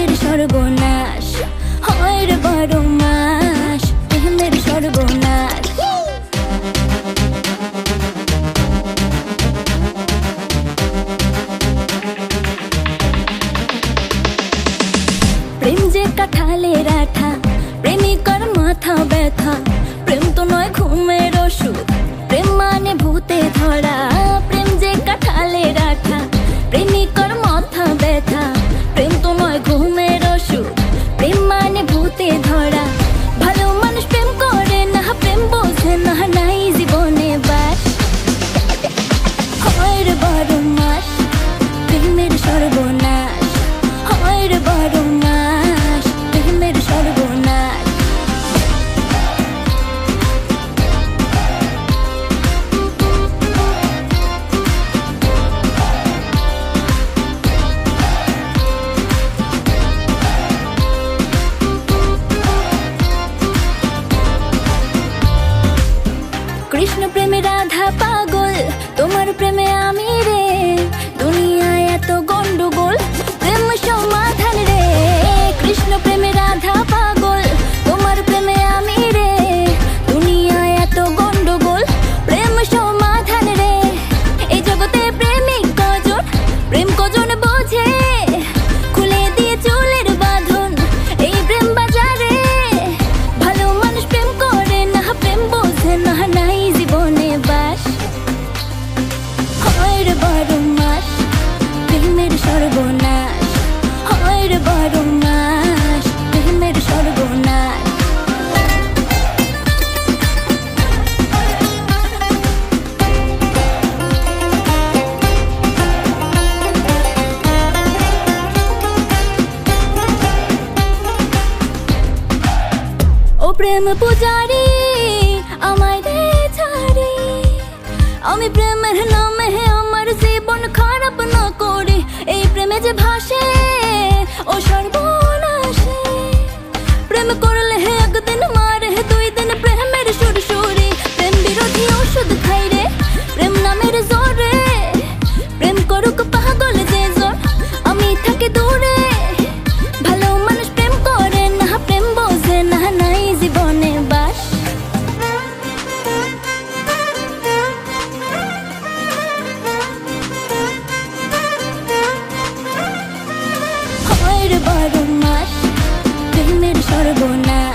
প্রেমের সর্বনাশ হয় রে 12 মাস, প্রেমের সর্বনাশ। প্রেম যে কাঁঠালের আঠা, প্রেমিকার মাথা ব্যথা। প্রেম তো নয় ঘুমের ওষুধ, প্রেম মানে ভূতে ধরা। প্রেম যে কাঁঠালের আঠা, প্রেমিকার মাথা ব্যথা। প্রেম তো নয় ঘুমের ওষুধ, প্রেম মানে ভূতে ধরা। ভালো মানুষ প্রেম করে না, প্রেম বোঝে না, নাই জীবনে বাস। হয় রে 12 মাস, প্রেমের সর্বনাশ হয় রে 12 মাস, প্রেমের সর্বনাশ। কৃষ্ণ প্রেমে রাধা পাগল, তোমার প্রেমে আমি রে। দুনিয়ায় এত গন্ডগোল, প্রেম সমাধান রে। কৃষ্ণ প্রেমে রাধা পাগল, তোমার প্রেমে আমি রে। দুনিয়ায় এত গন্ডগোল, প্রেম সমাধান রে। এই জগতে প্রেমিক কজন, প্রেম কজন বোঝে। খুলে দিয়ে চুলের বাঁধন এই প্রেম বাজারে। ভালো মানুষ প্রেম করে না, প্রেম বোঝে না, নাই জীবনে বাস। হয় রে 12 মাস, প্রেমের সর্বনাশ হয় রে 12 মাস, প্রেমের সর্বনাশ। ও প্রেম পূজারি আমায় দে ছাড়ি, আমি প্রেমের নামে আমার জীবন খারাপ না করি। এই প্রেমে যে ভাসে ও সর্বনাশে, প্রেম করলে একদিন মারে 2 দিন প্রেমের সুরসুরি। প্রেম বিরোধী ওষুধ খাই রে প্রেম নামের জোরে। প্রেম করুক পাগল যে জন, আমি থাকি দূরে। ভালো মানুষ প্রেম করে না, প্রেম বোঝে না, নাই জীবনে বাস। হয় রে 12 মাস, প্রেমের সর্বনাশ।